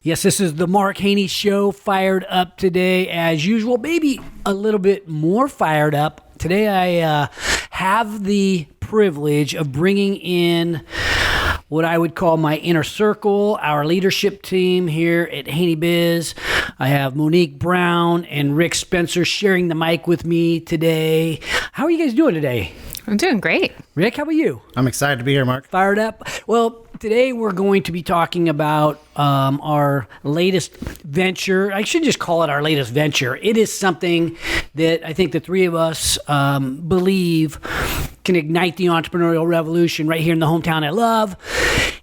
Yes, this is the Mark Haney Show, fired up today as usual, maybe a little bit more fired up. Today I have the privilege of bringing in what I would call my inner circle, our leadership team here at HaneyBiz. I have Monique Brown and Rick Spencer sharing the mic with me today. How are you guys doing today? I'm doing great. Rick, how about you? I'm excited to be here, Mark. Fired up? Well, today we're going to be talking about our latest venture. I should just call it our latest venture. It is something that I think the three of us believe can ignite the entrepreneurial revolution right here in the hometown I love.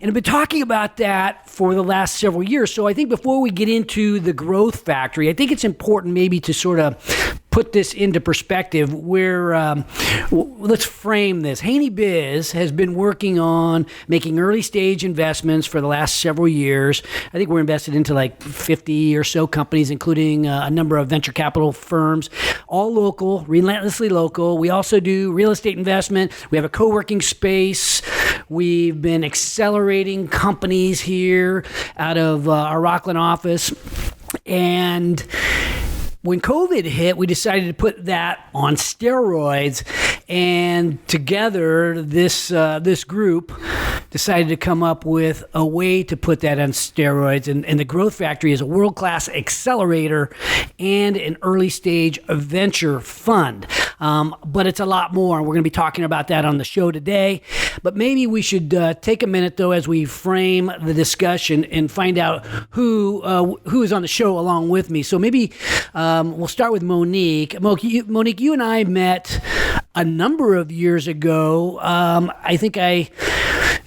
And I've been talking about that for the last several years. So I think before we get into the growth factory, I think it's important maybe to sort of put this into perspective where, let's frame this. HaneyBiz has been working on making early stage investments for the last several years. I think we're invested into like 50 or so companies, including a number of venture capital firms, all local, relentlessly local. We also do real estate investment. We have a co-working space. We've been accelerating companies here out of our Rockland office. And when COVID hit, we decided to put that on steroids, and together this group decided to come up with a way to put that on steroids. And the Growth Factory is a world-class accelerator and an early-stage venture fund. But it's a lot more, and we're going to be talking about that on the show today. But maybe we should take a minute, though, as we frame the discussion and find out who is on the show along with me. So maybe we'll start with Monique. Monique, you and I met a number of years ago. I think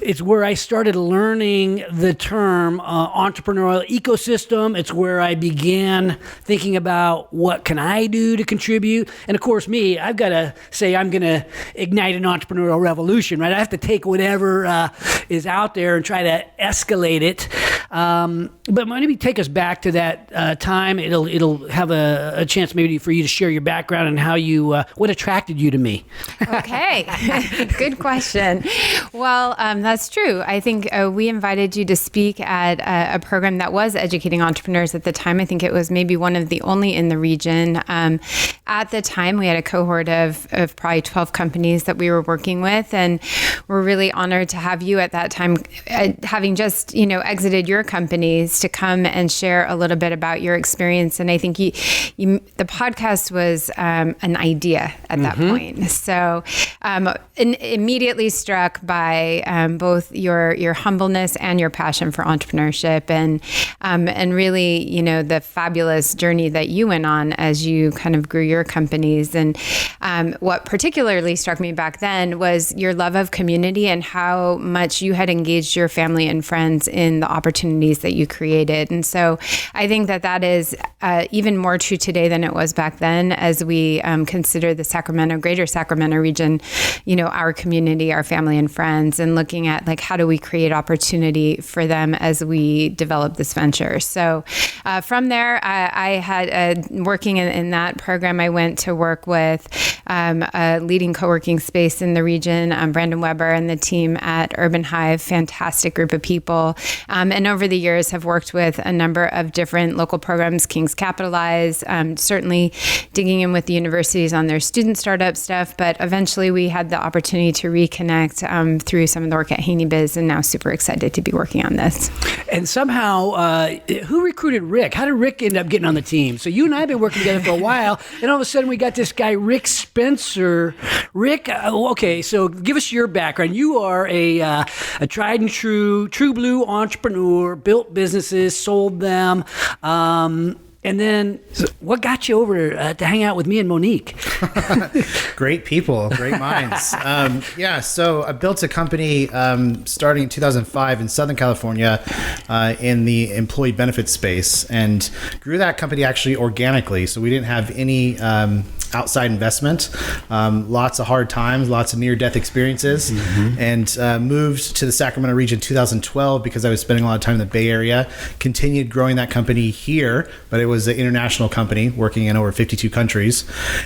it's where I started learning the term entrepreneurial ecosystem. It's where I began thinking about what can I do to contribute. And of course, me, I've got to say I'm going to ignite an entrepreneurial revolution, right? I have to take whatever is out there and try to escalate it. But maybe take us back to that time. It'll have a chance maybe for you to share your background and how you what attracted you to me. Okay, good question. Well, that's true. I think we invited you to speak at a program that was educating entrepreneurs at the time. I think it was maybe one of the only in the region. At the time, we had a cohort of probably 12 companies that we were working with, and we're really honored to have you at that time, having just exited your companies, to come and share a little bit about your experience. And I think the podcast was an idea at that point. So immediately struck by both your humbleness and your passion for entrepreneurship, and really the fabulous journey that you went on as you kind of grew your companies. And what particularly struck me back then was your love of community and how much you had engaged your family and friends in the opportunities that you created. And so I think that is even more true today than it was back then, as we consider the Greater Sacramento region, our community, our family and friends, and looking at like how do we create opportunity for them as we develop this venture. So from there, I had working in that program, I went to work with a leading co-working space in the region, Brandon Weber and the team at Urban Hive, fantastic group of people. And over the years have worked with a number of different local programs, King's Capitalize, certainly digging in with the universities on their student startup stuff. But eventually we had the opportunity to reconnect through some of the work at HaneyBiz, and now super excited to be working on this. And somehow, who recruited Rick? How did Rick end up getting on the team? So you and I have been working together for a while, and all of a sudden we got this guy, Rick Spencer. Rick, okay, so give us your background. You are a tried and true blue entrepreneur, built businesses, sold them. And then what got you over to hang out with me and Monique? Great people, great minds. So I built a company starting in 2005 in Southern California in the employee benefits space, and grew that company actually organically. So we didn't have any outside investment, lots of hard times, lots of near-death experiences, and moved to the Sacramento region in 2012 because I was spending a lot of time in the Bay Area. Continued growing that company here, but it was an international company working in over 52 countries,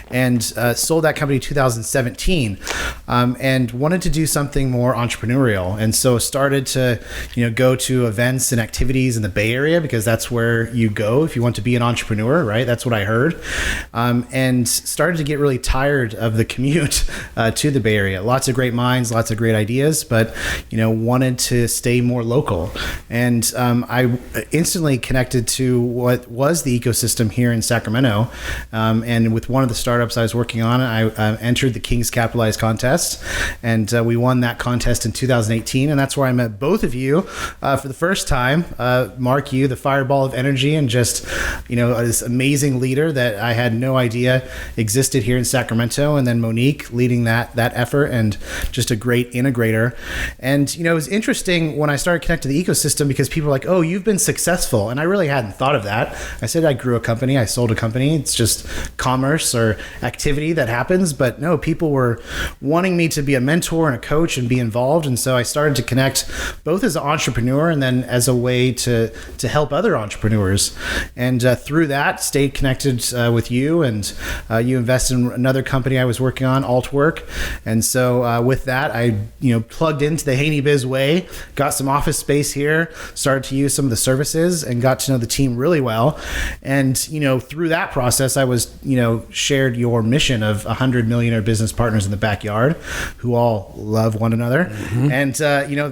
and sold that company in 2017, and wanted to do something more entrepreneurial. And so started to, go to events and activities in the Bay Area, because that's where you go if you want to be an entrepreneur, right? That's what I heard. And started to get really tired of the commute to the Bay Area. Lots of great minds, lots of great ideas, but, wanted to stay more local. And I instantly connected to what was the ecosystem here in Sacramento. And with one of the startups I was working on, I entered the King's Capitalize contest, and we won that contest in 2018. And that's where I met both of you for the first time. Mark, you, the fireball of energy, and just, this amazing leader that I had no idea existed here in Sacramento. And then Monique leading that effort, and just a great integrator. And, it was interesting when I started connecting to the ecosystem, because people were like, oh, you've been successful. And I really hadn't thought of that. I said I grew a company, I sold a company. It's just commerce or activity that happens. But no, people were wanting me to be a mentor and a coach and be involved. And so I started to connect both as an entrepreneur and then as a way to help other entrepreneurs. And through that, stayed connected with you, and you invested in another company I was working on, Altwork. And so with that, I plugged into the HaneyBiz way, got some office space here, started to use some of the services, and got to know the team really well. And through that process, I was shared your mission of 100 millionaire business partners in the backyard who all love one another. Mm-hmm. And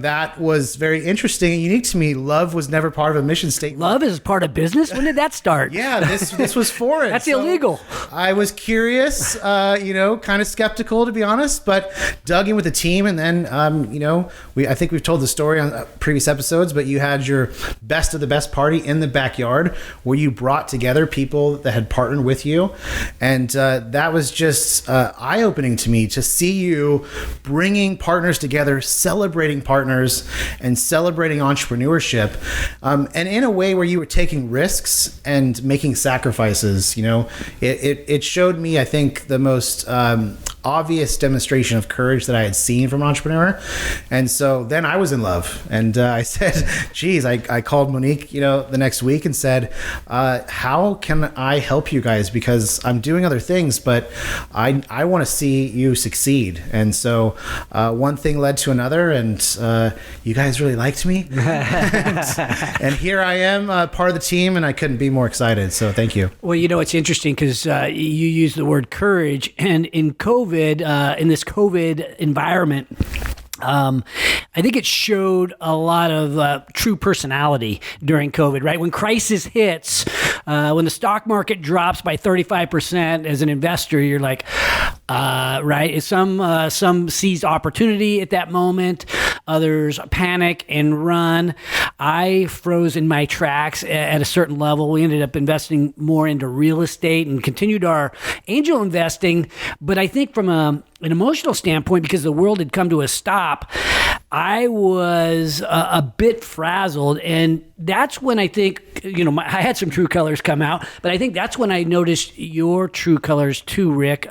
that was very interesting and unique to me. Love was never part of a mission statement. Love is part of business? When did that start? Yeah, this was foreign. That's illegal. I was curious, kind of skeptical, to be honest, but dug in with the team. And then, I think we've told the story on previous episodes, but you had your best of the best party in the backyard where you brought together people that had partnered with you. And that was just eye-opening to me to see you bringing partners together, celebrating partners, and celebrating entrepreneurship, and in a way where you were taking risks and making sacrifices. It showed me, I think, the most obvious demonstration of courage that I had seen from an entrepreneur. And so then I was in love, and I said, geez, I called Monique, the next week and said, how can I help you guys? Because I'm doing other things, but I want to see you succeed. And so one thing led to another, and you guys really liked me. and here I am, part of the team, and I couldn't be more excited. So thank you. Well, it's interesting because you use the word courage, and in COVID, in this COVID environment, I think it showed a lot of true personality during COVID, right? When crisis hits, when the stock market drops by 35% as an investor, you're like, right? Some seize opportunity at that moment. Others panic and run. I froze in my tracks at a certain level. We ended up investing more into real estate and continued our angel investing. But I think from an emotional standpoint, because the world had come to a stop, I was a bit frazzled. And that's when I think, I had some true colors come out, but I think that's when I noticed your true colors too, Rick.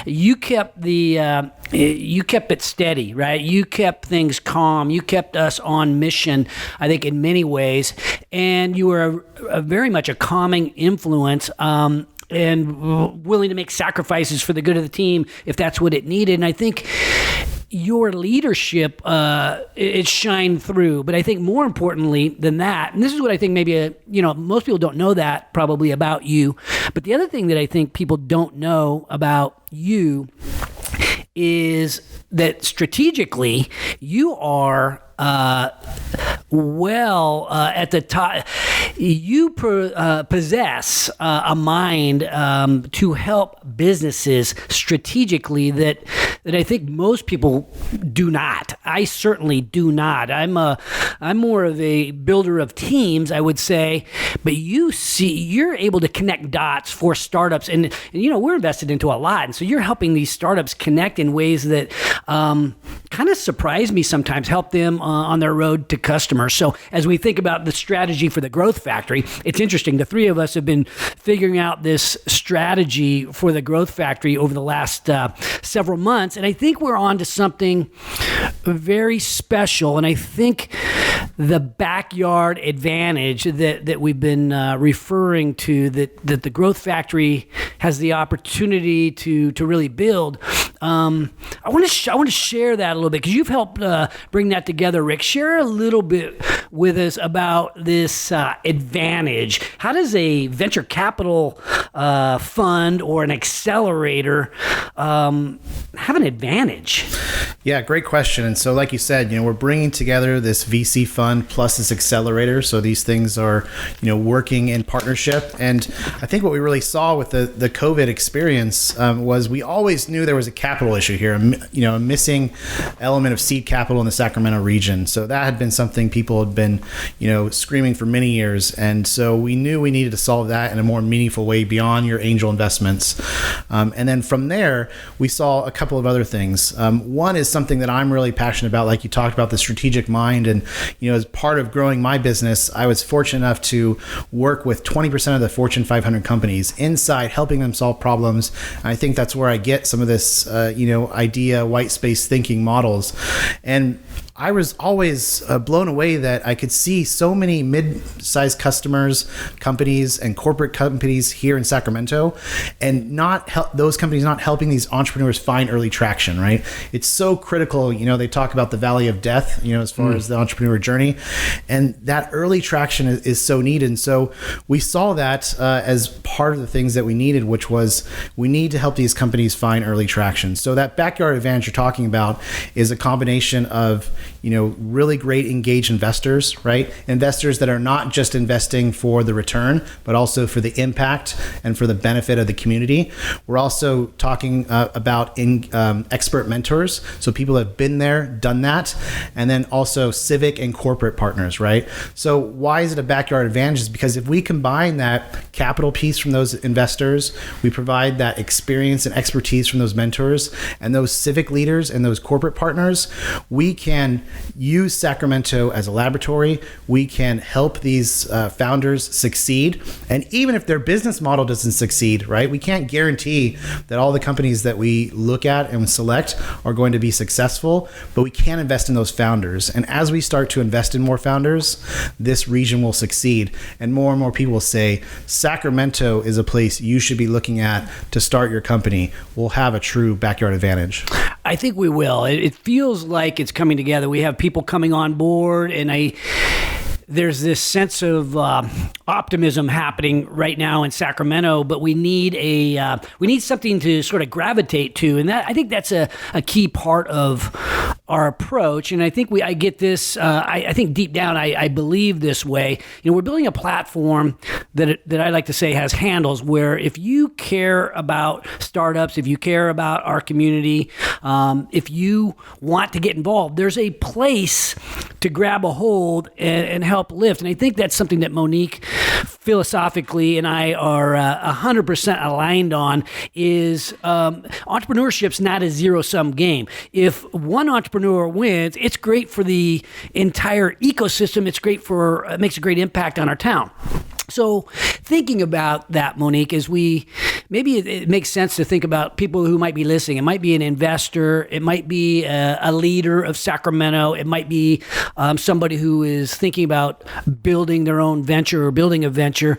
You kept it steady, right? You kept things calm. You kept us on mission, I think, in many ways. And you were very much a calming influence. And willing to make sacrifices for the good of the team if that's what it needed. And I think your leadership, it shined through. But I think more importantly than that, and this is what I think maybe, most people don't know that probably about you. But the other thing that I think people don't know about you is that strategically you are at the top. You possess a mind to help businesses strategically that I think most people do not. I certainly do not. I'm more of a builder of teams, I would say, but you're able to connect dots for startups, and we're invested into a lot, and so you're helping these startups connect in ways that kind of surprise me sometimes, help them on their road to customer. customers. So as we think about the strategy for the Growth Factory, it's interesting. The three of us have been figuring out this strategy for the Growth Factory over the last several months, and I think we're on to something very special. And I think the backyard advantage that we've been referring to, that the Growth Factory has the opportunity to really build. I want to share that a little bit, because you've helped bring that together, Rick. Share a little bit with us about this advantage. How does a venture capital fund or an accelerator have an advantage? Yeah, great question. And so, like you said, we're bringing together this VC fund plus this accelerator. So these things are, working in partnership. And I think what we really saw with the COVID experience was we always knew there was a capital issue here, a missing element of seed capital in the Sacramento region. So that had been something people had been, screaming for many years. And so we knew we needed to solve that in a more meaningful way beyond your angel investments. And then from there, we saw a couple of other things. One is something that I'm really passionate about, like you talked about, the strategic mind. And, as part of growing my business, I was fortunate enough to work with 20% of the Fortune 500 companies inside, helping them solve problems. And I think that's where I get some of this, idea, white space thinking models. And I was always blown away that I could see so many mid-sized customers, companies, and corporate companies here in Sacramento, and those companies not helping these entrepreneurs find early traction, right? It's so critical. They talk about the valley of death, as far as the entrepreneur journey, and that early traction is so needed. And so we saw that as part of the things that we needed, which was we need to help these companies find early traction. So that backyard advantage you're talking about is a combination of really great engaged investors, right? Investors that are not just investing for the return, but also for the impact and for the benefit of the community. We're also talking about expert mentors. So people have been there, done that. And then also civic and corporate partners, right? So why is it a backyard advantage? Is because if we combine that capital piece from those investors, we provide that experience and expertise from those mentors and those civic leaders and those corporate partners, we can use Sacramento as a laboratory. We can help these founders succeed. And even if their business model doesn't succeed, right, we can't guarantee that all the companies that we look at and select are going to be successful, but we can invest in those founders. And as we start to invest in more founders, this region will succeed. And more people will say, Sacramento is a place you should be looking at to start your company. We'll have a true backyard advantage. I think we will. It feels like it's coming together. We have people coming on board, and there's this sense of optimism happening right now in Sacramento, but we need something to sort of gravitate to, and I think that's a key part of our approach. And I think I get this. I think deep down, I believe this way. We're building a platform that I like to say has handles, where if you care about startups, if you care about our community, if you want to get involved, there's a place to grab a hold and help lift. And I think that's something that Monique philosophically and I are 100% aligned on, is entrepreneurship's not a zero-sum game. If one entrepreneur wins, it's great for the entire ecosystem. It makes a great impact on our town. So thinking about that, Monique, maybe it makes sense to think about people who might be listening. It might be an investor. It might be a leader of Sacramento. It might be somebody who is thinking about building their own venture or building a venture.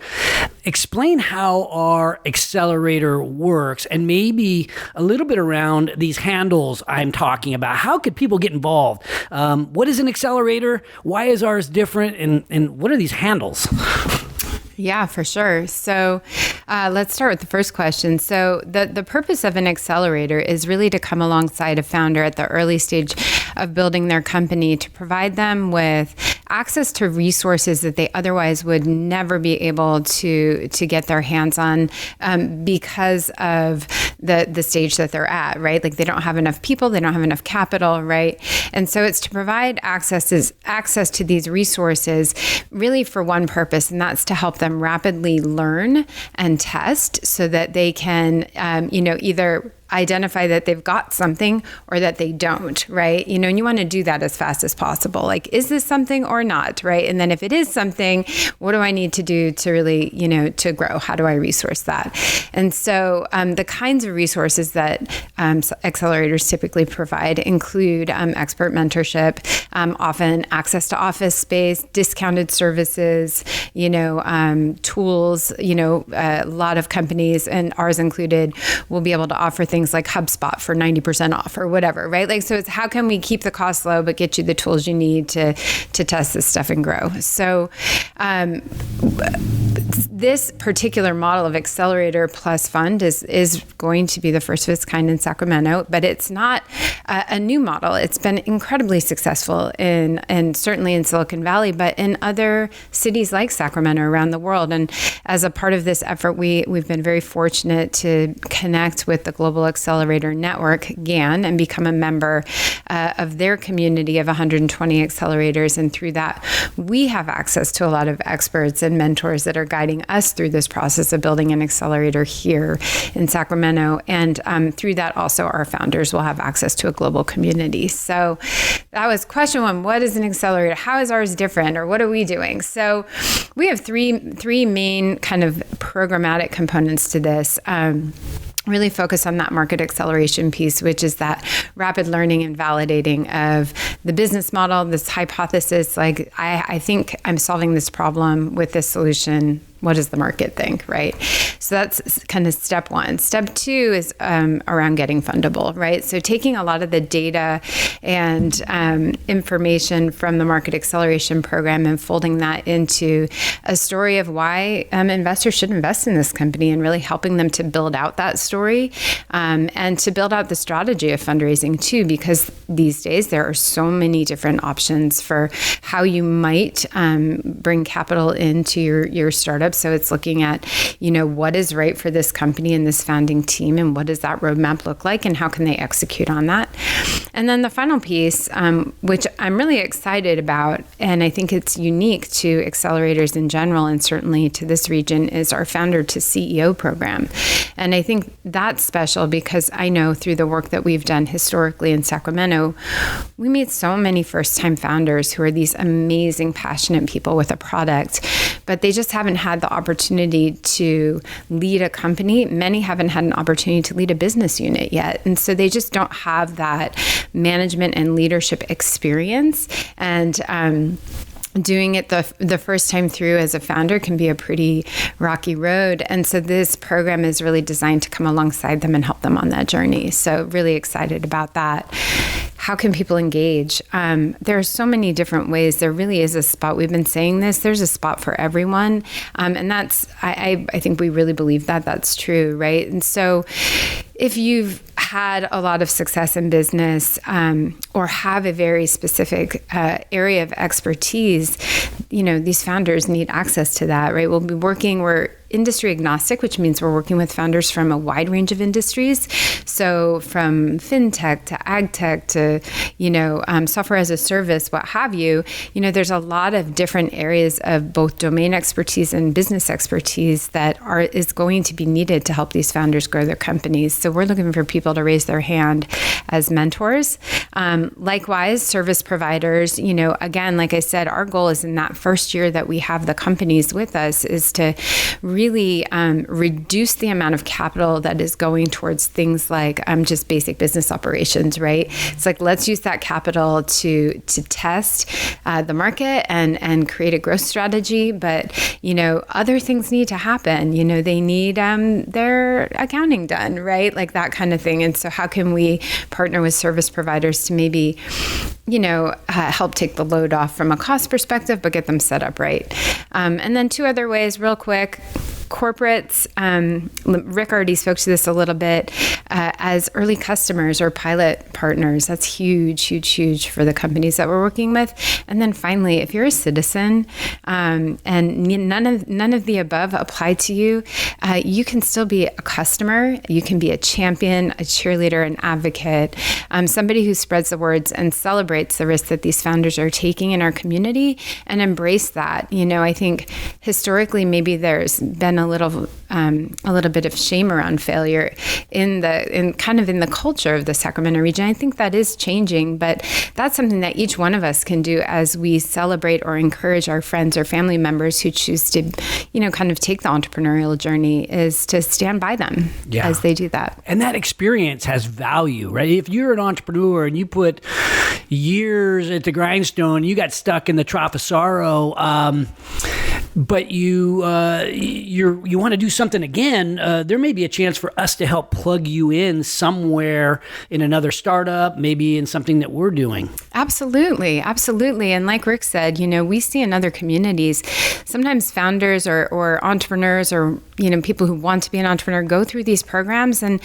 Explain how our accelerator works, and maybe a little bit around these handles I'm talking about. How could people get involved? What is an accelerator? Why is ours different? And what are these handles? Yeah, for sure. So let's start with the first question. So the purpose of an accelerator is really to come alongside a founder at the early stage of building their company, to provide them with access to resources that they otherwise would never be able to get their hands on because of the stage that they're at, right? Like they don't have enough people, they don't have enough capital, right? And so it's to provide access to these resources really for one purpose, and that's to help them rapidly learn and test so that they can, either identify that they've got something or that they don't, right? And you want to do that as fast as possible. Like, is this something or not, right? And then if it is something, what do I need to do to really, to grow? How do I resource that? And so the kinds of resources that accelerators typically provide include expert mentorship, often access to office space, discounted services, tools, a lot of companies, and ours included, will be able to offer things like HubSpot for 90% off or whatever, right? Like, so it's how can we keep the cost low, but get you the tools you need to test this stuff and grow. So this particular model of accelerator plus fund is going to be the first of its kind in Sacramento, but it's not a new model. It's been incredibly successful and certainly in Silicon Valley, but in other cities like Sacramento around the world. And as a part of this effort, we've been very fortunate to connect with the Global Accelerator Network, GAN, and become a member of their community of 120 accelerators. And through that, we have access to a lot of experts and mentors that are guiding us through this process of building an accelerator here in Sacramento. And through that, also, our founders will have access to a global community. So that was question one. What is an accelerator? How is ours different? Or what are we doing? So we have three main kind of programmatic components to this. Really focus on that market acceleration piece, which is that rapid learning and validating of the business model, this hypothesis, like, I think I'm solving this problem with this solution. What does the market think, right? So that's kind of step one. Step two is around getting fundable, right? So taking a lot of the data and information from the Market Acceleration Program and folding that into a story of why investors should invest in this company, and really helping them to build out that story and to build out the strategy of fundraising too, because these days there are so many different options for how you might bring capital into your startup. So it's looking at, what is right for this company and this founding team, and what does that roadmap look like, and how can they execute on that? And then the final piece, which I'm really excited about, and I think it's unique to accelerators in general, and certainly to this region, is our founder to CEO program. And I think that's special because I know through the work that we've done historically in Sacramento, we meet so many first-time founders who are these amazing, passionate people with a product, but they just haven't had the opportunity to lead a company. Many haven't had an opportunity to lead a business unit yet. And so they just don't have that management and leadership experience. And doing it the first time through as a founder can be a pretty rocky road. And so this program is really designed to come alongside them and help them on that journey. So really excited about that. How can people engage? There are so many different ways. There really is a spot. We've been saying this. There's a spot for everyone. And that's, I think we really believe that that's true, right? And so if you've had a lot of success in business or have a very specific area of expertise, these founders need access to that, right? We're industry agnostic, which means we're working with founders from a wide range of industries. So from fintech to ag tech to, software as a service, what have you, there's a lot of different areas of both domain expertise and business expertise that is going to be needed to help these founders grow their companies. So we're looking for people to raise their hand as mentors. Likewise, service providers, again, like I said, our goal is in that first year that we have the companies with us is to really reduce the amount of capital that is going towards things like just basic business operations, right? It's like, let's use that capital to test the market and create a growth strategy. But, other things need to happen. They need their accounting done, right? Like that kind of thing. And so how can we partner with service providers to maybe, help take the load off from a cost perspective, but get them set up right? And then two other ways real quick. Corporates, Rick already spoke to this a little bit, as early customers or pilot partners. That's huge, huge, huge for the companies that we're working with. And then finally, if you're a citizen and none of the above apply to you, you can still be a customer. You can be a champion, a cheerleader, an advocate, somebody who spreads the words and celebrates the risks that these founders are taking in our community and embrace that. I think historically maybe there's been a little bit of shame around failure in the culture of the Sacramento region. I think that is changing, but that's something that each one of us can do as we celebrate or encourage our friends or family members who choose to, kind of take the entrepreneurial journey, is to stand by them as they do that. And that experience has value, right? If you're an entrepreneur and you put years at the grindstone, you got stuck in the trough of sorrow, but you want to do something again, there may be a chance for us to help plug you in somewhere in another startup, maybe in something that we're doing. Absolutely. And like Rick said, we see in other communities, sometimes founders or entrepreneurs or people who want to be an entrepreneur go through these programs and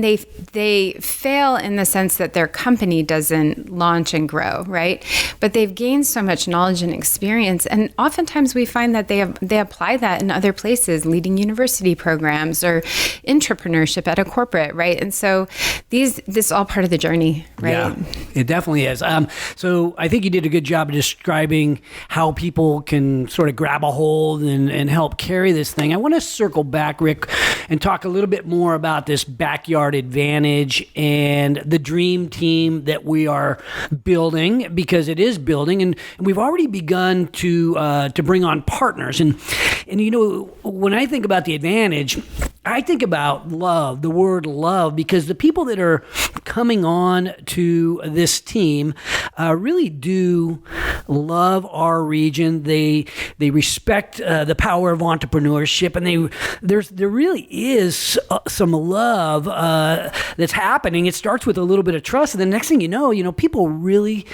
they fail in the sense that their company doesn't launch and grow, right? But they've gained so much knowledge and experience, and oftentimes we find that they apply that in other places, leading university programs or entrepreneurship at a corporate, right? And so this is all part of the journey, right? Yeah, it definitely is. So I think you did a good job of describing how people can sort of grab a hold and help carry this thing. I want to circle back, Rick, and talk a little bit more about this backyard advantage and the dream team that we are building, because it is building, and we've already begun to bring on partners. And when I think about the advantage, I think about love, the word love, because the people that are coming on to this team really do love our region. They respect the power of entrepreneurship, and there really is some love that's happening. It starts with a little bit of trust, and the next thing you know, people really,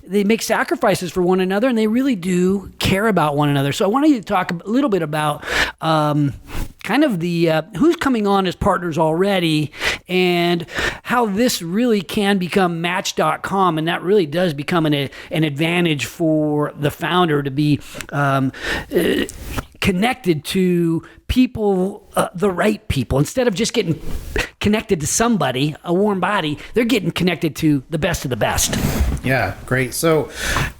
they make sacrifices for one another, and they really do care about one another. So I wanted you to talk a little bit about kind of the who's coming on as partners already, and how this really can become Match.com, and that really does become an advantage for the founder to be connected to people, the right people. Instead of just getting connected to somebody, a warm body, they're getting connected to the best of the best. Yeah, great. So,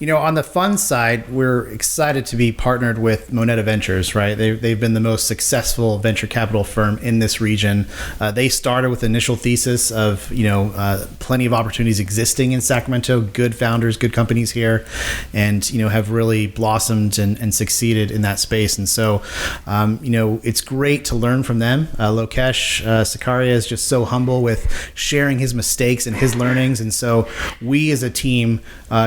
on the fund side, we're excited to be partnered with Moneta Ventures, right? They've been the most successful venture capital firm in this region. They started with the initial thesis of, plenty of opportunities existing in Sacramento, good founders, good companies here, and, have really blossomed and succeeded in that space. And so, it's great to learn from them. Lokesh Sakaria is just so humble with sharing his mistakes and his learnings. And so we as a team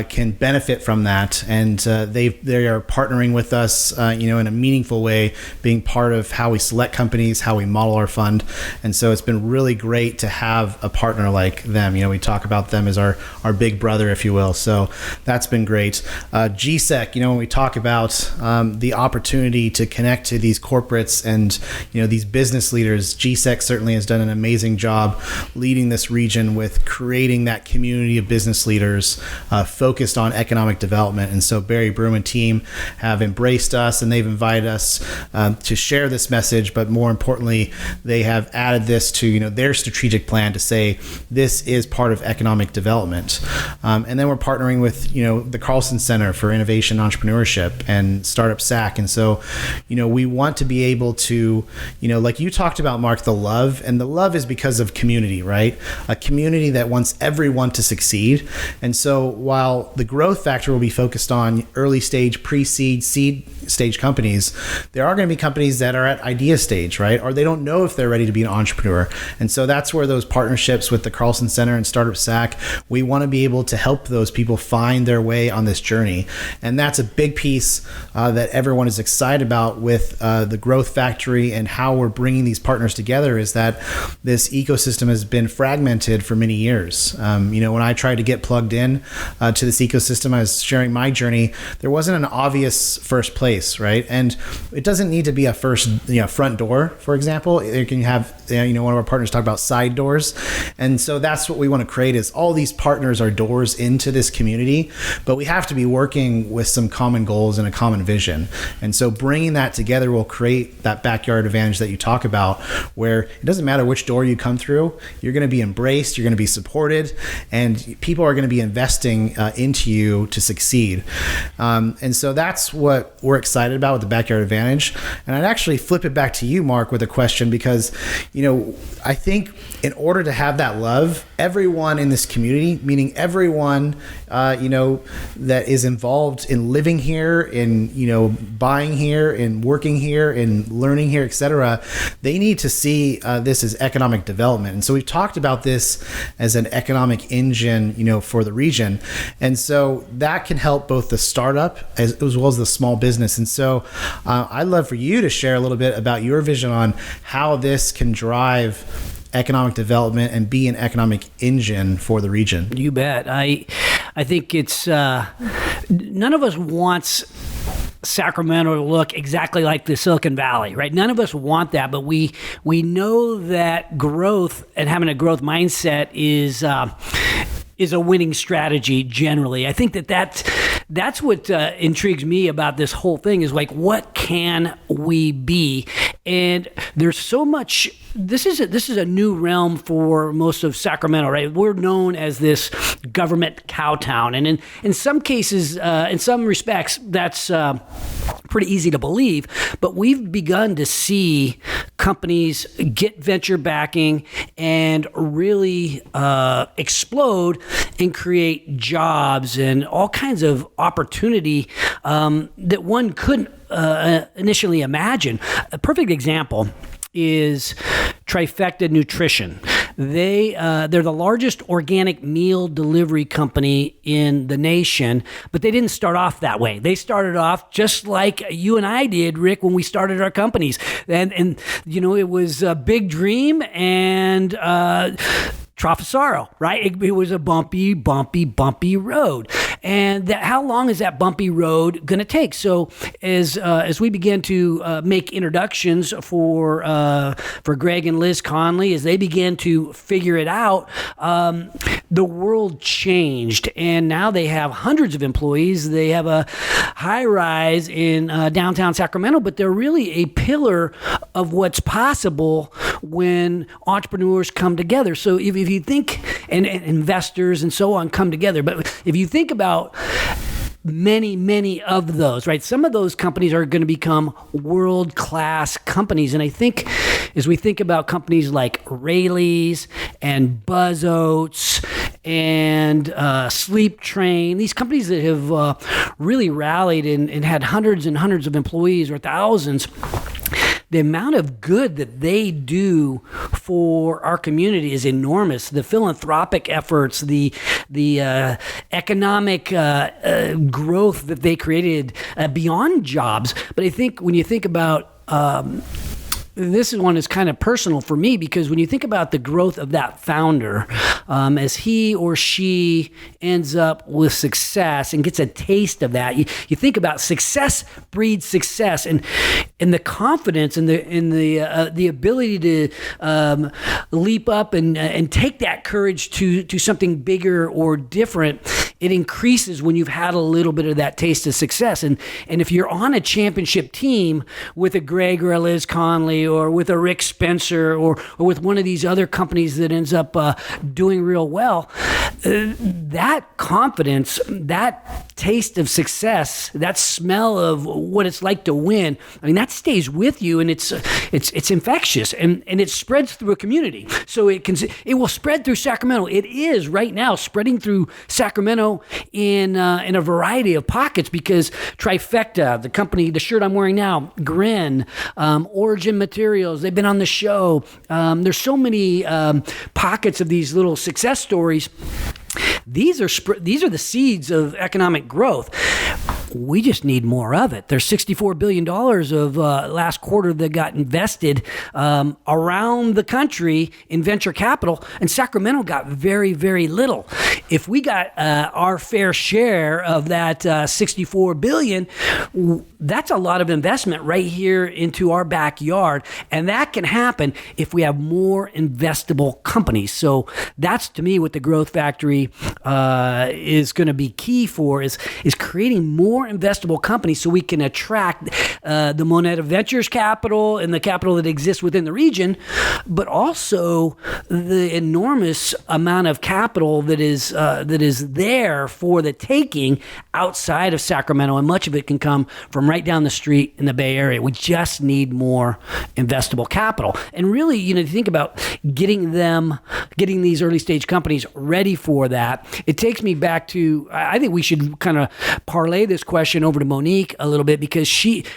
can benefit from that, and they are partnering with us, in a meaningful way, being part of how we select companies, how we model our fund, and so it's been really great to have a partner like them. We talk about them as our big brother, if you will. So that's been great. GSEC, when we talk about the opportunity to connect to these corporates and these business leaders, GSEC certainly has done an amazing job leading this region with creating that community of business leaders focused on economic development. And so Barry Broom and team have embraced us, and they've invited us to share this message, but more importantly, they have added this to their strategic plan to say this is part of economic development. And then we're partnering with the Carlson Center for Innovation and Entrepreneurship and Startup SAC. And so we want to be able to like you talked about, Mark, the love is because of community, right? A community that wants everyone to succeed. And so while the growth factor will be focused on early stage, pre-seed, seed stage companies, there are going to be companies that are at idea stage, right? Or they don't know if they're ready to be an entrepreneur. And so that's where those partnerships with the Carlson Center and Startup SAC, we want to be able to help those people find their way on this journey. And that's a big piece that everyone is excited about with the Growth Factory and how we're bringing these partners together, is that this ecosystem has been fragmented for many years. When I tried to get plugged in to this ecosystem, I was sharing my journey, there wasn't an obvious first place, right? And it doesn't need to be a first, front door, for example. You can have, one of our partners talk about side doors. And so that's what we want to create, is all these partners are doors into this community, but we have to be working with some common goals and a common vision. And so bringing that together will create that backyard advantage that you talk about, where it doesn't matter which door door you come through, you're going to be embraced, you're going to be supported, and people are going to be investing into you to succeed. And so that's what we're excited about with the Backyard Advantage. And I'd actually flip it back to you, Mark, with a question, because, I think in order to have that love, everyone in this community, meaning everyone, that is involved in living here, in, buying here, in working here, in learning here, etc., they need to see this as economic development. And so we've talked about this as an economic engine, for the region. And so that can help both the startup as well as the small business. And so I'd love for you to share a little bit about your vision on how this can drive economic development and be an economic engine for the region. You bet. I think it's none of us wants Sacramento to look exactly like the Silicon Valley, right? None of us want that, but we know that growth and having a growth mindset is a winning strategy generally. I think that's what intrigues me about this whole thing is like, what can we be? And there's so much. This is a new realm for most of Sacramento, right? We're known as this government cow town, and in some cases, in some respects, that's pretty easy to believe. But we've begun to see companies get venture backing and really explode and create jobs and all kinds of opportunity that one couldn't initially imagine. A perfect example is Trifecta Nutrition. They're the largest organic meal delivery company in the nation, but they didn't start off that way. They started off just like you and I did, Rick, when we started our companies. And it was a big dream and trough of sorrow, right? It was a bumpy road. And how long is that bumpy road going to take? So as we begin to make introductions for Greg and Liz Conley, as they began to figure it out, the world changed. And now they have hundreds of employees. They have a high rise in downtown Sacramento, but they're really a pillar of what's possible when entrepreneurs come together. So if you think, and investors and so on come together, but if you think about many of those, right? Some of those companies are going to become world-class companies. And I think as we think about companies like Rayleigh's and Buzz Oats and Sleep Train, these companies that have really rallied and had hundreds and hundreds of employees or thousands, the amount of good that they do for our community is enormous. The philanthropic efforts, the economic growth that they created beyond jobs. But I think when you think about this one is kind of personal for me, because when you think about the growth of that founder, as he or she ends up with success and gets a taste of that, you think about success breeds success, and the confidence and the ability to leap up and take that courage to something bigger or different. It increases when you've had a little bit of that taste of success. And if you're on a championship team with a Greg or a Liz Conley or with a Rick Spencer or with one of these other companies that ends up doing real well, that confidence, that taste of success, that smell of what it's like to win, I mean, that stays with you, and it's infectious, and it spreads through a community. So it will spread through Sacramento. It is right now spreading through Sacramento in a variety of pockets, because Trifecta, the company, the shirt I'm wearing now, Grin, Origin Materials, they've been on the show. There's so many pockets of these little success stories. These are the seeds of economic growth. We just need more of it. There's $64 billion of last quarter that got invested around the country in venture capital, and Sacramento got very, very little. if we got our fair share of that $64 billion, that's a lot of investment right here into our backyard. And that can happen if we have more investable companies. So that's, to me, what the Growth Factory is going to be key for is creating more investable companies so we can attract the Moneta Ventures capital and the capital that exists within the region, but also the enormous amount of capital that is there for the taking outside of Sacramento, and much of it can come from right down the street in the Bay Area. We just need more investable capital. And really, you think about getting these early stage companies ready for that. It takes me back to, I think we should kind of parlay this question over to Monique a little bit, because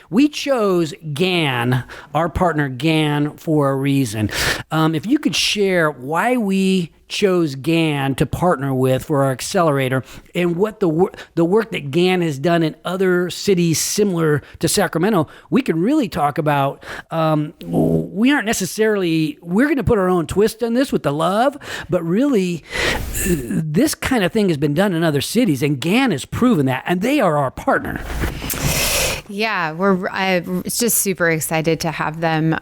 we chose Gan, our partner Gan, for a reason. If you could share why we chose Gan to partner with for our accelerator, and what the work that Gan has done in other cities similar to Sacramento, we can really talk about. We're going to put our own twist on this with the love, but really this kind of thing has been done in other cities, and Gan has proven that, and they are our partner. Yeah, we're just super excited to have them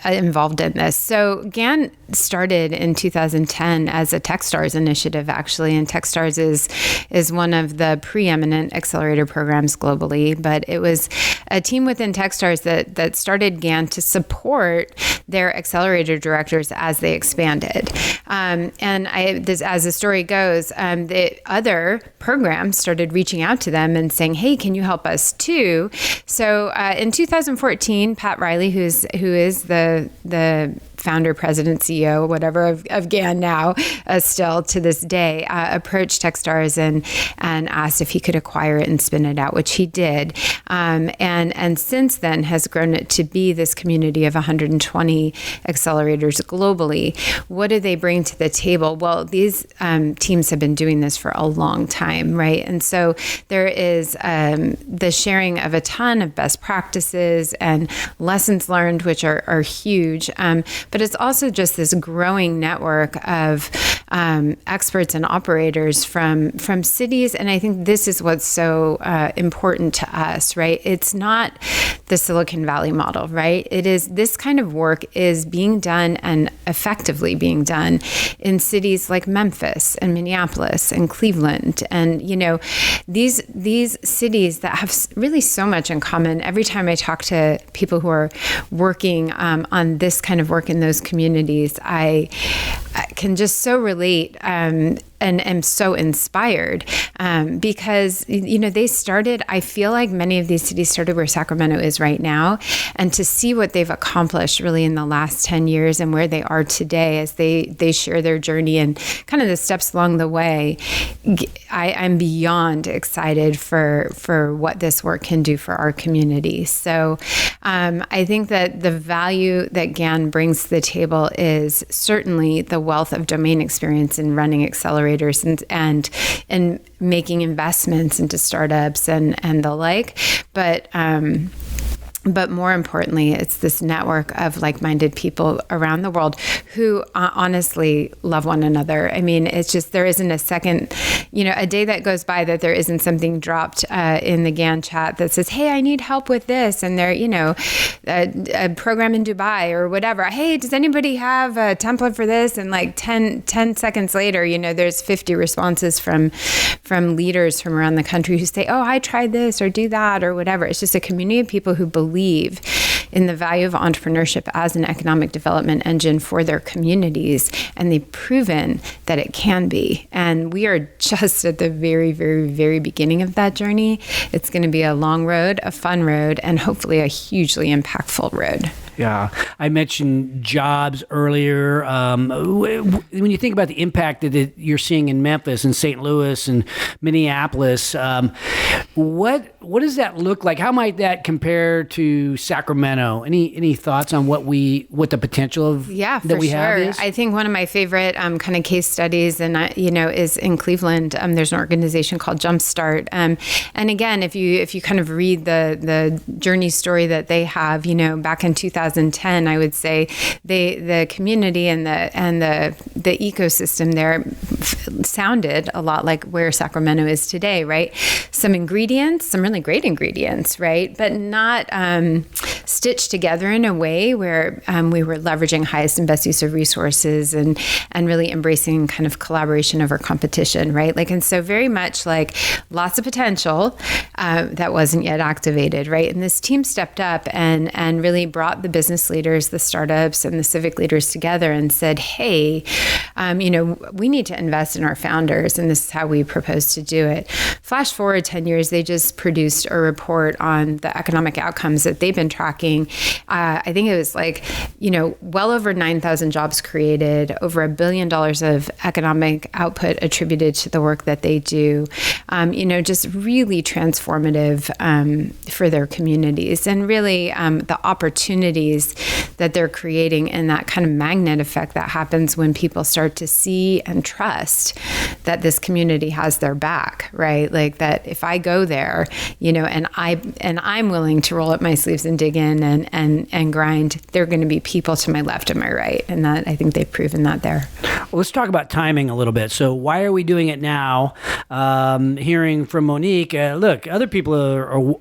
involved in this. So GAN started in 2010 as a Techstars initiative, actually, and Techstars is one of the preeminent accelerator programs globally. But it was a team within Techstars that started GAN to support their accelerator directors as they expanded. And as the story goes, the other programs started reaching out to them and saying, "Hey, can you help us too?" So in 2014, Pat Riley, who is the founder, president, CEO, whatever of GAN now, still to this day, approached Techstars and asked if he could acquire it and spin it out, which he did. And since then has grown it to be this community of 120 accelerators globally. What do they bring to the table? Well, these teams have been doing this for a long time, right? And so there is the sharing of a ton of best practices and lessons learned, which are huge. But it's also just this growing network of experts and operators from cities. And I think this is what's so important to us, right? It's not the Silicon Valley model, right? It is, this kind of work is being done and effectively being done in cities like Memphis and Minneapolis and Cleveland. And, these cities that have really so much in common. Every time I talk to people who are working on this kind of work in those communities, I can just so relate and am so inspired because, they started, I feel like many of these cities started where Sacramento is right now. And to see what they've accomplished really in the last 10 years and where they are today as they share their journey and kind of the steps along the way, I'm beyond excited for what this work can do for our community. So I think that the value that GAN brings to the table is certainly the wealth of domain experience in running accelerators and making investments into startups and the like. But more importantly, it's this network of like-minded people around the world who honestly love one another. I mean, it's just, there isn't a second, a day that goes by that there isn't something dropped in the GAN chat that says, "Hey, I need help with this." And they're, a program in Dubai or whatever. "Hey, does anybody have a template for this?" And like 10 seconds later, there's 50 responses from leaders from around the country who say, "Oh, I tried this or do that," or whatever. It's just a community of people who believe in the value of entrepreneurship as an economic development engine for their communities, and they've proven that it can be. And we are just at the very, very, very beginning of that journey. It's going to be a long road, a fun road, and hopefully a hugely impactful road. Yeah, I mentioned jobs earlier. When you think about the impact that you're seeing in Memphis and St. Louis and Minneapolis, what does that look like? How might that compare to Sacramento? Any thoughts on what the potential of that we have is? I think one of my favorite kind of case studies, and is in Cleveland. There's an organization called Jumpstart, and again, if you kind of read the journey story that they have, back in 2010. 2010, I would say the community and the ecosystem there sounded a lot like where Sacramento is today, right? Some ingredients, some really great ingredients, right? But not stitched together in a way where we were leveraging highest and best use of resources and really embracing kind of collaboration over competition, right? Like, and so very much like lots of potential that wasn't yet activated, right? And this team stepped up and really brought the business leaders, the startups, and the civic leaders together and said, hey, we need to invest in our founders, and this is how we propose to do it. Flash forward 10 years, they just produced a report on the economic outcomes that they've been tracking. I think it was well over 9,000 jobs created, over $1 billion of economic output attributed to the work that they do, just really transformative for their communities, and really the opportunities that they're creating, and that kind of magnet effect that happens when people start to see and trust that this community has their back, right? Like that if I go there, and I'm willing to roll up my sleeves and dig in and grind, there are going to be people to my left and my right. And that, I think they've proven that there. Well, let's talk about timing a little bit. So why are we doing it now? Hearing from Monique, look, other people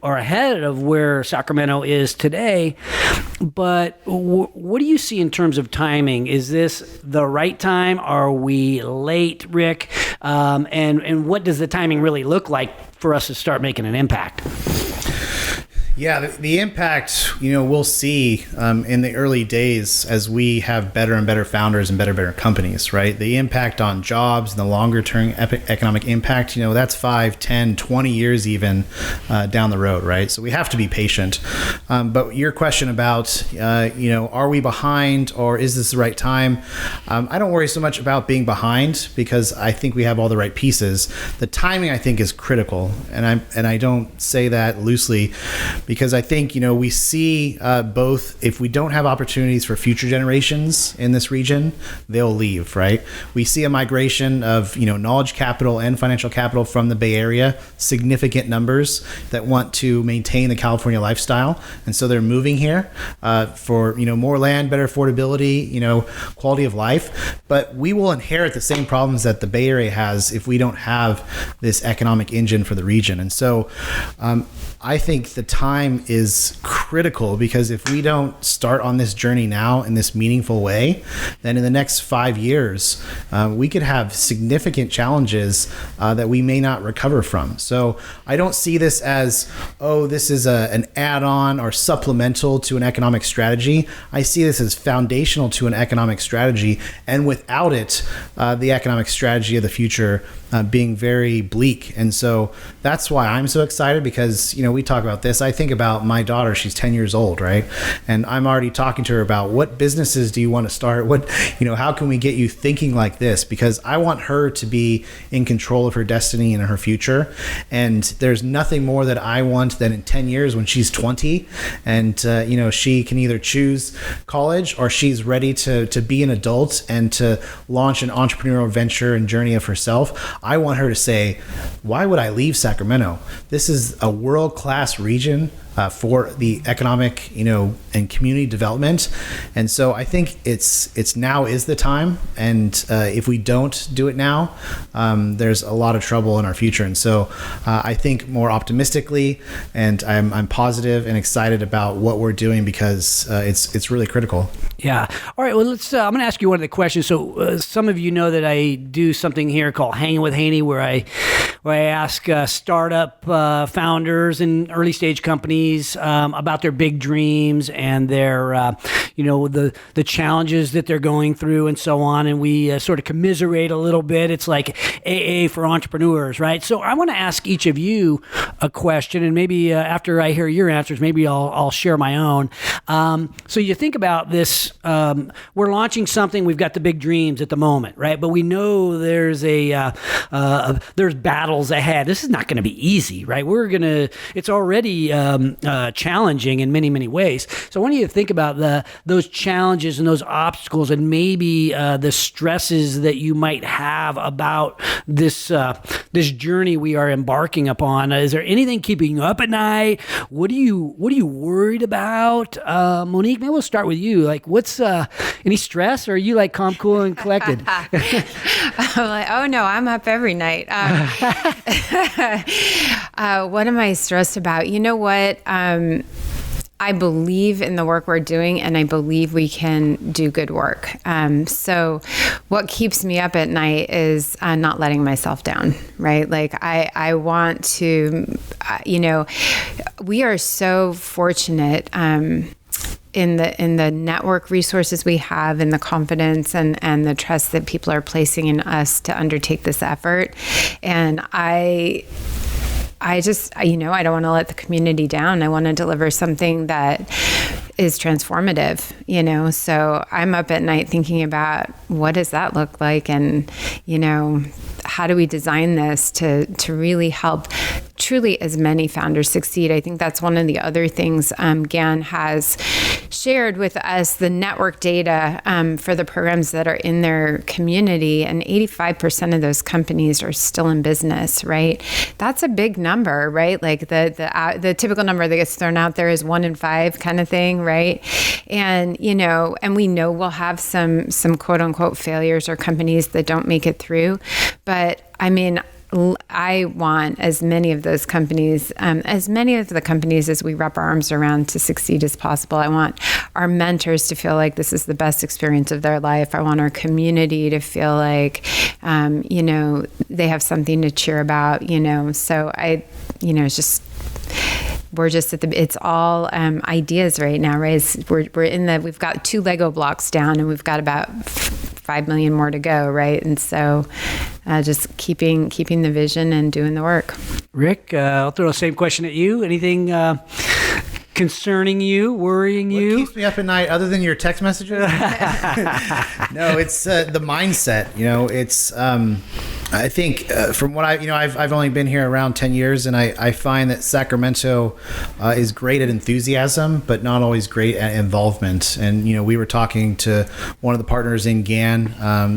are ahead of where Sacramento is today, but what do you see in terms of timing? Is this the right time? Are we late, Rick? And what does the timing really look like for us to start making an impact? Yeah, the impact, we'll see in the early days as we have better and better founders and better companies, right? The impact on jobs and the longer term economic impact, that's 5, 10, 20 years even down the road, right? So we have to be patient. But your question about, are we behind or is this the right time? I don't worry so much about being behind because I think we have all the right pieces. The timing, I think, is critical. And I don't say that loosely, because I think, we see both, if we don't have opportunities for future generations in this region, they'll leave, right? We see a migration of, knowledge capital and financial capital from the Bay Area, significant numbers that want to maintain the California lifestyle. And so they're moving here for, more land, better affordability, quality of life. But we will inherit the same problems that the Bay Area has if we don't have this economic engine for the region. And so I think the time is critical, because if we don't start on this journey now in this meaningful way, then in the next 5 years, we could have significant challenges that we may not recover from. So I don't see this as, this is an add-on or supplemental to an economic strategy. I see this as foundational to an economic strategy, and without it, the economic strategy of the future being very bleak. And so that's why I'm so excited, because, we talk about this. I think about my daughter, she's 10 years old, right? And I'm already talking to her about what businesses do you want to start? How can we get you thinking like this? Because I want her to be in control of her destiny and her future. And there's nothing more that I want than in 10 years when she's 20 and, she can either choose college or she's ready to be an adult and to launch an entrepreneurial venture and journey of herself. I want her to say, why would I leave Sacramento? This is a world-class region for the economic, and community development. And so I think it's now is the time. And if we don't do it now, there's a lot of trouble in our future. And so I think more optimistically, and I'm positive and excited about what we're doing, because it's really critical. Yeah. All right. Well, let's. I'm going to ask you one of the questions. So some of you know that I do something here called Hanging with Haney, where I ask startup founders and early stage companies about their big dreams and their the challenges that they're going through and so on, and we sort of commiserate a little bit. It's like AA for entrepreneurs, right? So I want to ask each of you a question, and maybe after I hear your answers, maybe I'll share my own. So you think about this. We're launching something. We've got the big dreams at the moment, right? But we know there's there's battles ahead. This is not going to be easy, right? It's already challenging in many, many ways. So I want you to think about those challenges and those obstacles, and maybe the stresses that you might have about this this journey we are embarking upon. Is there anything keeping you up at night? What are you worried about? Monique, maybe we'll start with you. Like, what's any stress, or are you like calm, cool, and collected? I'm like, oh no, I'm up every night. What am I stressed about? You know what? I believe in the work we're doing, and I believe we can do good work. So what keeps me up at night is not letting myself down, right? Like I want to, we are so fortunate in the network resources we have, and the confidence and the trust that people are placing in us to undertake this effort. And I just, I don't want to let the community down. I want to deliver something that is transformative, so I'm up at night thinking about what does that look like, and, how do we design this to really help truly as many founders succeed. I think that's one of the other things Gan has shared with us, the network data for the programs that are in their community, and 85% of those companies are still in business, right? That's a big number, right? Like the typical number that gets thrown out there is 1 in 5 kind of thing, right? And, and we know we'll have some quote unquote failures or companies that don't make it through. But I mean, I want as many of those companies, as many of the companies as we wrap our arms around to succeed as possible. I want our mentors to feel like this is the best experience of their life. I want our community to feel like, they have something to cheer about, so it's just, we're just it's all ideas right now, right? We've got 2 Lego blocks down, and we've got about 5 million more to go, right? And so just keeping the vision and doing the work. Rick, I'll throw the same question at you. Anything concerning you, worrying you? What keeps me up at night other than your text messages? No, it's the mindset. It's I think from what I've only been here around 10 years, and I find that Sacramento is great at enthusiasm, but not always great at involvement. And we were talking to one of the partners in GAN,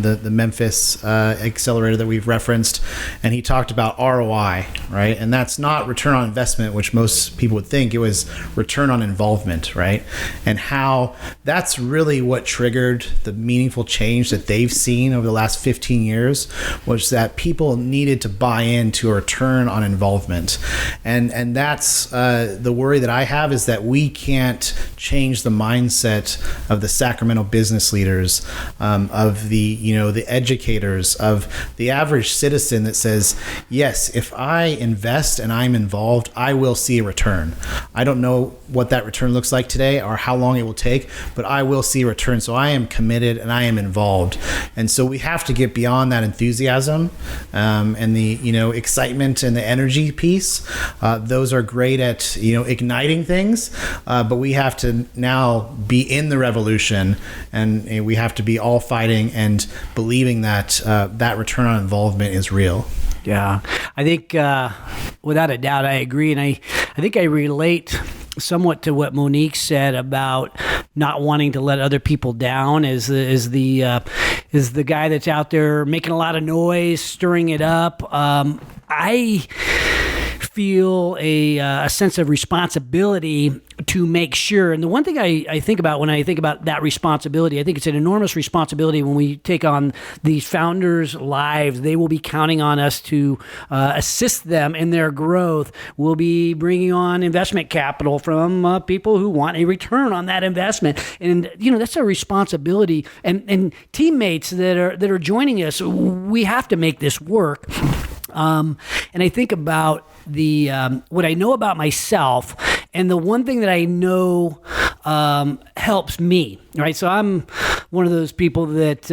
the Memphis accelerator that we've referenced, and he talked about ROI, right? And that's not return on investment, which most people would think. It was return on involvement, right? And how that's really what triggered the meaningful change that they've seen over the last 15 years, was that people needed to buy into a return on involvement. And that's the worry that I have, is that we can't change the mindset of the Sacramento business leaders, of the educators, of the average citizen that says, yes, if I invest and I'm involved, I will see a return. I don't know what that return looks like today or how long it will take, but I will see a return. So I am committed and I am involved. And so we have to get beyond that enthusiasm and the excitement and the energy piece. Those are great at igniting things, but we have to now be in the revolution, and we have to be all fighting and believing that that return on involvement is real. Yeah, I think without a doubt, I agree, and I think I relate somewhat to what Monique said about not wanting to let other people down. Is the guy that's out there making a lot of noise, stirring it up. I feel a sense of responsibility to make sure. And the one thing I think about when I think about that responsibility, I think it's an enormous responsibility when we take on these founders' lives. They will be counting on us to assist them in their growth. We'll be bringing on investment capital from people who want a return on that investment. And, that's a responsibility. And teammates that are joining us, we have to make this work. And I think about what I know about myself, and the one thing that I know helps me, right? So I'm one of those people that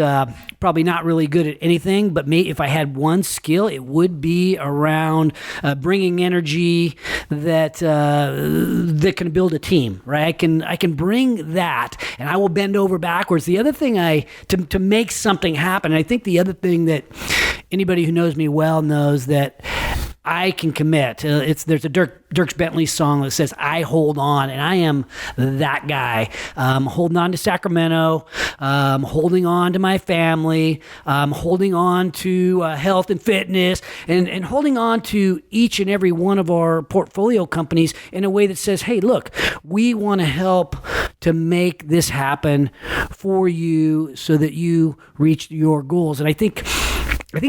probably not really good at anything, but if I had one skill, it would be around bringing energy that can build a team, right? I can bring that, and I will bend over backwards. The other thing to make something happen, and I think the other thing that anybody who knows me well knows, that I can commit. There's a Dierks Bentley song that says, I hold on, and I am that guy. Holding on to Sacramento, holding on to my family, holding on to health and fitness, and holding on to each and every one of our portfolio companies in a way that says, hey, look, we want to help to make this happen for you so that you reach your goals. And I think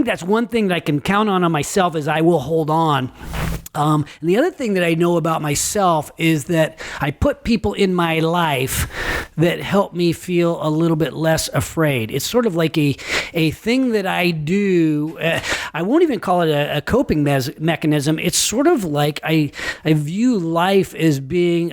that's one thing that I can count on myself is I will hold on. And the other thing that I know about myself is that I put people in my life that help me feel a little bit less afraid. It's sort of like a thing that I do. I won't even call it a coping mechanism. It's sort of like I view life as being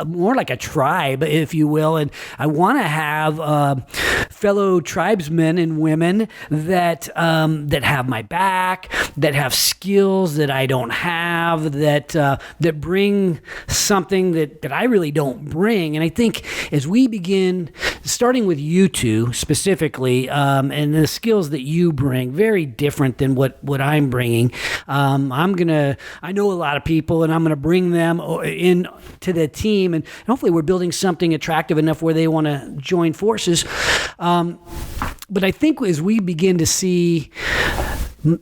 more like a tribe, if you will. And I want to have fellow tribesmen and women that have my back, that have skills that I don't have, that bring something that I really don't bring. And I think as we begin, starting with you two specifically, and the skills that you bring, very different than what I'm bringing. I know a lot of people, and I'm going to bring them in to the team, and hopefully we're building something attractive enough where they want to join forces. But I think as we begin to see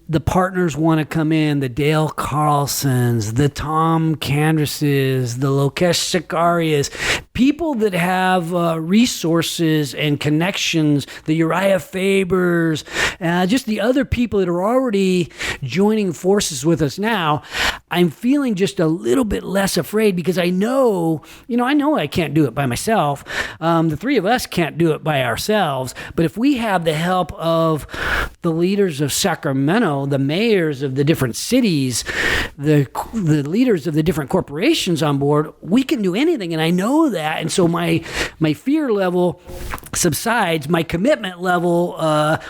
the partners want to come in, the Dale Carlsons, the Tom Candrases, the Lokesh Sakarias, people that have resources and connections, the Uriah Fabers, just the other people that are already joining forces with us now. I'm feeling just a little bit less afraid because I know I can't do it by myself. The three of us can't do it by ourselves. But if we have the help of the leaders of Sacramento, the mayors of the different cities, the leaders of the different corporations on board, we can do anything. And I know that. And so my fear level subsides, my commitment level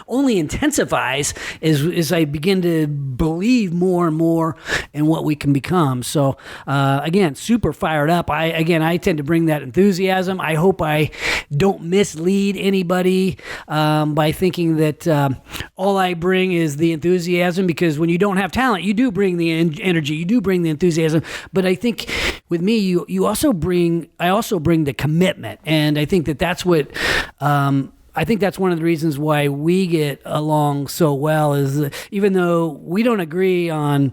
only intensifies as I begin to believe more and more in what we can become. So again, super fired up. I tend to bring that enthusiasm. I hope I don't mislead anybody by thinking that all I bring is the enthusiasm, because when you don't have talent, you do bring the energy, you do bring the enthusiasm. But I think with me, I also bring the commitment, and I think that's what. I think that's one of the reasons why we get along so well, is that even though we don't agree on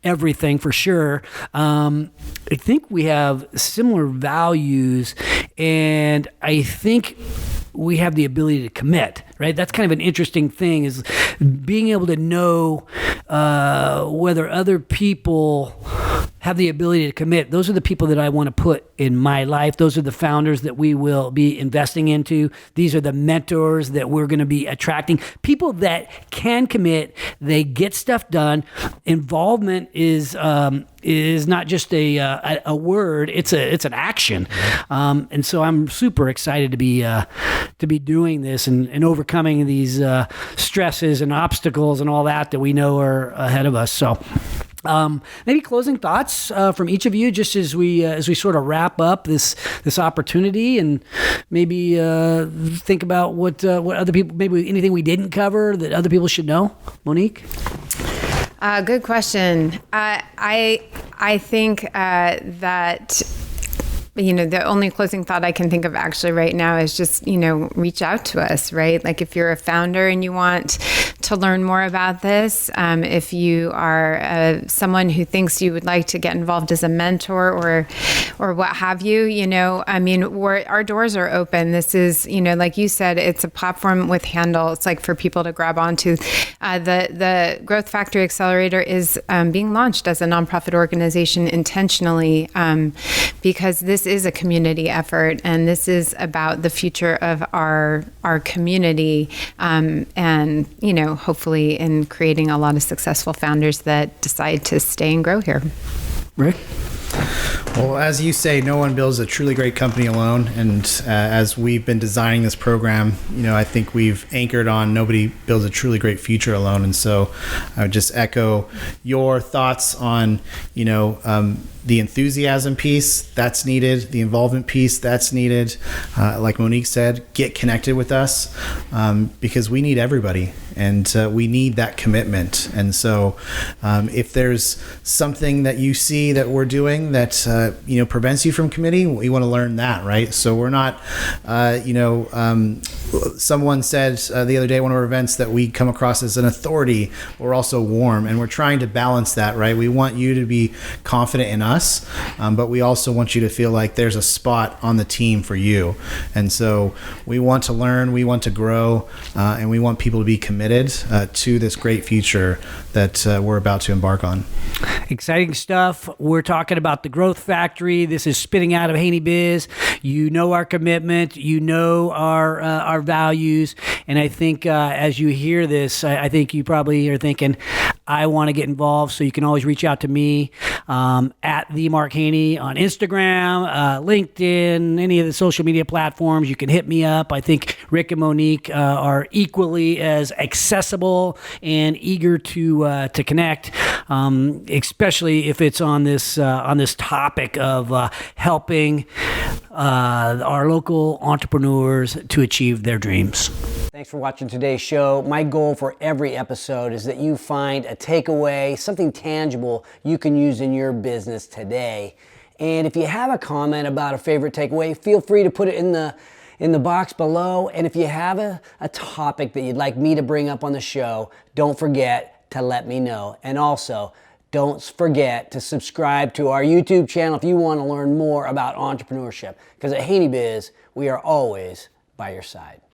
everything for sure, I think we have similar values, and I think we have the ability to commit, right? That's kind of an interesting thing, is being able to know whether other people have the ability to commit. Those are the people that I want to put in my life. Those are the founders that we will be investing into. These are the mentors that we're going to be attracting. People that can commit, they get stuff done. Involvement is not just a word; it's an action. And so I'm super excited to be doing this and overcoming these stresses and obstacles and all that we know are ahead of us. So. Maybe closing thoughts from each of you, just as we sort of wrap up this opportunity, and maybe think about what other people, maybe anything we didn't cover that other people should know. Monique? Good question. I think that, the only closing thought I can think of actually right now is just, reach out to us, right? Like if you're a founder and you want to learn more about this, if you are someone who thinks you would like to get involved as a mentor or what have you, our doors are open. This is, like you said, it's a platform with handle. It's like for people to grab onto. The Growth Factory Accelerator is being launched as a nonprofit organization intentionally, because this is a community effort, and this is about the future of our community, and hopefully in creating a lot of successful founders that decide to stay and grow here. Rick? Well, as you say, no one builds a truly great company alone. And as we've been designing this program, I think we've anchored on nobody builds a truly great future alone. And so I would just echo your thoughts on, the enthusiasm piece that's needed, the involvement piece that's needed. Like Monique said, get connected with us, because we need everybody. and we need that commitment. And so if there's something that you see that we're doing that prevents you from committing, we want to learn that, right? So we're not someone said the other day at one of our events that we come across as an authority. We're also warm, and we're trying to balance that, right? We want you to be confident in us, but we also want you to feel like there's a spot on the team for you. And so we want to learn, we want to grow, and we want people to be committed to this great future that we're about to embark on. Exciting stuff. We're talking about the Growth Factory. This is spitting out of HaneyBiz. You know our commitment. You know our values. And I think as you hear this, I think you probably are thinking, I want to get involved. So you can always reach out to me at the Mark Haney on Instagram, LinkedIn, any of the social media platforms. You can hit me up. I think Rick and Monique are equally as accessible and eager to connect, especially if it's on this topic of helping our local entrepreneurs to achieve their dreams. Thanks for watching today's show. My goal for every episode is that you find a takeaway, something tangible you can use in your business today. And if you have a comment about a favorite takeaway, feel free to put it in the box below. And if you have a topic that you'd like me to bring up on the show, don't forget to let me know. And also, don't forget to subscribe to our YouTube channel if you want to learn more about entrepreneurship. Because at HaneyBiz, we are always by your side.